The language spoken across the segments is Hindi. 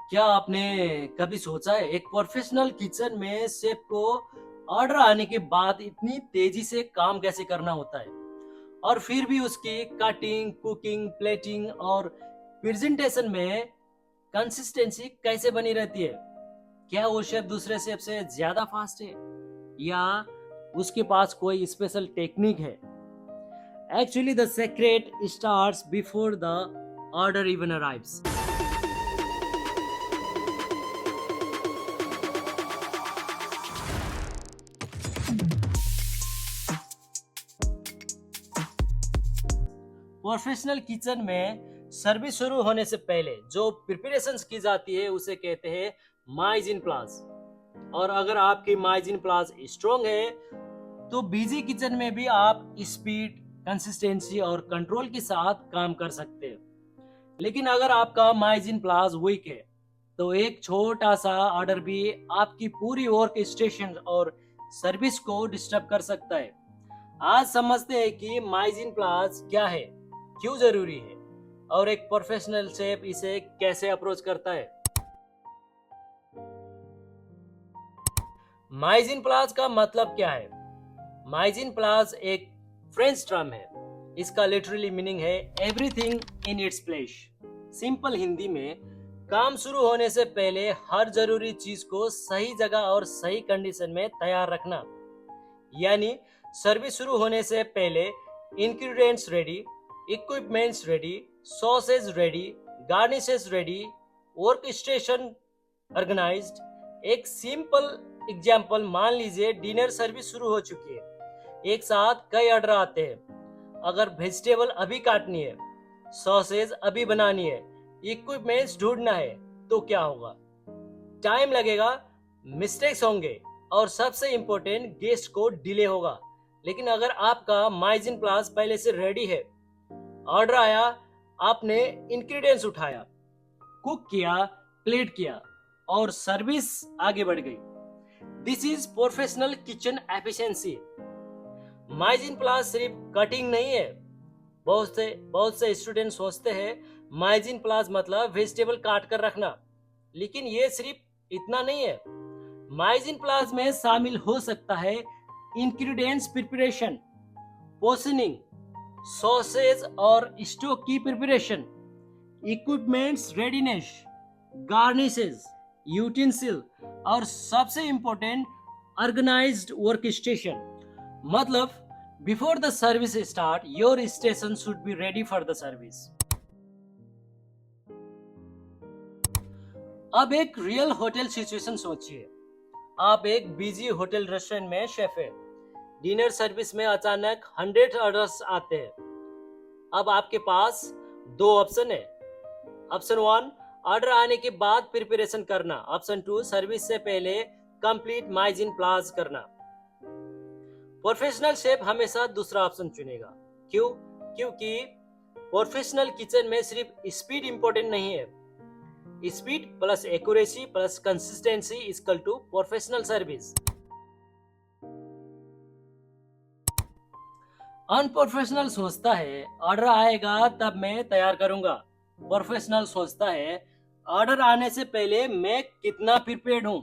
क्या आपने कभी सोचा है एक प्रोफेशनल किचन में शेफ को ऑर्डर आने के बाद इतनी तेजी से काम कैसे करना होता है और फिर भी उसकी कटिंग, कुकिंग, प्लेटिंग और प्रेजेंटेशन में कंसिस्टेंसी कैसे बनी रहती है? क्या वो शेफ दूसरे शेफ से ज्यादा फास्ट है या उसके पास कोई स्पेशल टेक्निक है? Actually the secret starts before the order even arrives. Professional kitchen में सर्विस शुरू होने से पहले जो प्रिपरेशंस की जाती है उसे कहते हैं माइजिन प्लास। और अगर आपकी माइजिन प्लास स्ट्रॉन्ग है तो बिजी किचन में भी आप स्पीड, कंसिस्टेंसी और कंट्रोल के साथ काम कर सकते हैं। लेकिन अगर आपका माइजिन प्लास वीक है तो एक छोटा सा ऑर्डर भी आपकी पूरी वर्क स्टेशन और सर्विस को डिस्टर्ब कर सकता है। आज समझते हैं कि माइजिन प्लास क्या है, क्यों जरूरी है और एक प्रोफेशनल शेफ इसे कैसे अप्रोच करता है। माइजिन प्लास का मतलब क्या है? माइजिन प्लास एक फ्रेंच टर्म है। इसका लिटरली मीनिंग है everything in its place. Simple Hindi में काम शुरू होने से पहले हर जरूरी चीज को सही जगह और सही कंडीशन में तैयार रखना। यानी सर्विस शुरू होने से पहले ingredients ready, equipments ready, sauces ready, garnishes ready, work station organised. एक सिंपल एग्जांपल, मान लीजिए डिनर सर्विस शुरू हो चुकी है, एक साथ कई ऑर्डर आते हैं। अगर वेजिटेबल अभी काटनी है, सॉसेज अभी बनानी है, इक्विपमेंट्स ढूंढना है, तो क्या होगा? टाइम लगेगा, मिस्टेक्स होंगे और सबसे इंपॉर्टेंट गेस्ट को डिले होगा। लेकिन अगर आपका माइजिन प्लास पहले से रेडी है, ऑर्डर आया, आपने इंग्रेडिएंट्स उठाया, कुक किया, प्लेट किया और सर्विस आगे बढ़ गई। This is professional kitchen efficiency. Mise en place सिर्फ कटिंग नहीं है। बहुत से स्टूडेंट सोचते हैं माइजिन प्लास मतलब वेजिटेबल काट कर रखना, लेकिन ये सिर्फ इतना नहीं है। माइजिन प्लास में शामिल हो सकता है इंग्रेडिएंट्स प्रिपरेशन, पोर्शनिंग, सॉसेज और स्टोक की प्रिपरेशन, इक्विपमेंट्स रेडीनेस, गार्निशेस, यूटेंसिल और सबसे इंपॉर्टेंट ऑर्गेनाइज्ड वर्क स्टेशन। मतलब before the service start your station should be ready for the service. अब एक रियल होटल सिचुएशन सोचिए। आप एक बिजी होटल रेस्टोरेंट में शेफ है। डिनर सर्विस में अचानक 100 ऑर्डर्स आते हैं। अब आपके पास दो ऑप्शन है। ऑप्शन 1, ऑर्डर आने के बाद प्रिपरेशन करना। ऑप्शन 2, सर्विस से पहले कंप्लीट माइजिन प्लास करना। प्रोफेशनल शेफ हमेशा दूसरा ऑप्शन चुनेगा। क्यों? क्योंकि प्रोफेशनल किचन में सिर्फ स्पीड इंपॉर्टेंट नहीं है। Speed plus accuracy plus consistency equal to professional service. Unprofessional सोचता है ऑर्डर आएगा तब मैं तैयार करूंगा। प्रोफेशनल सोचता है ऑर्डर आने से पहले मैं कितना प्रिपेयर्ड हूं।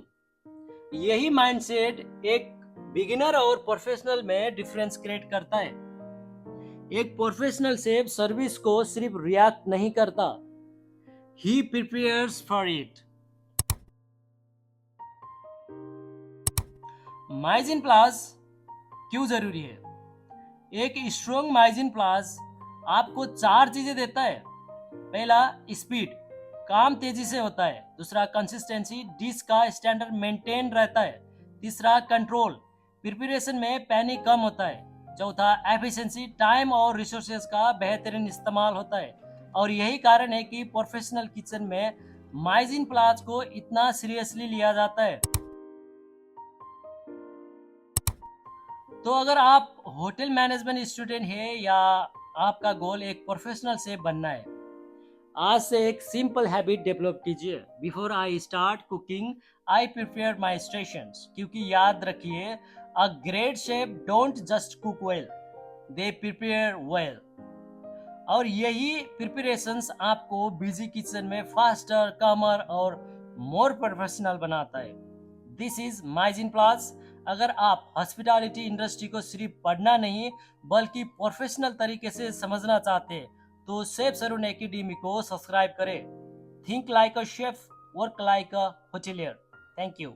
यही माइंडसेट एक बिगिनर और प्रोफेशनल में डिफरेंस क्रिएट करता है। एक प्रोफेशनल शेफ सर्विस को सिर्फ रिएक्ट नहीं करता, ही प्रिपेयर्स फॉर इट। माइजिन प्लास क्यों जरूरी है? एक स्ट्रॉन्ग माइजिन प्लास आपको चार चीजें देता है। पहला, स्पीड, काम तेजी से होता है। दूसरा, कंसिस्टेंसी, डिश का स्टैंडर्ड मेंटेन रहता है। तीसरा, कंट्रोल, प्रिपरेशन में पैनिक कम होता है। चौथा, एफिशिएंसी, टाइम और रिसोर्सेज का बेहतरीन इस्तेमाल होता है। और यही कारण है कि प्रोफेशनल किचन में माइजिन प्लास को इतना सीरियसली लिया जाता है। तो अगर आप होटल मैनेजमेंट स्टूडेंट हैं या आपका गोल एक प्रोफेशनल शेफ बनना है, आज से एक सिंपल हैबिट डेवलप कीजिए। Before I start cooking I prepare my stations. क्योंकि याद रखिए, a great chef don't just cook well, they prepare well. और यही प्रिपरेशंस आपको बिजी किचन में फास्टर, कमर और मोर प्रोफेशनल बनाता है। This is mise en place. अगर आप हॉस्पिटैलिटी इंडस्ट्री को सिर्फ पढ़ना नहीं बल्कि प्रोफेशनल तरीके से समझना चाहते हैं तो शेफ सरून एकेडमी को सब्सक्राइब करें। Think like a chef, work like a hotelier. Thank you.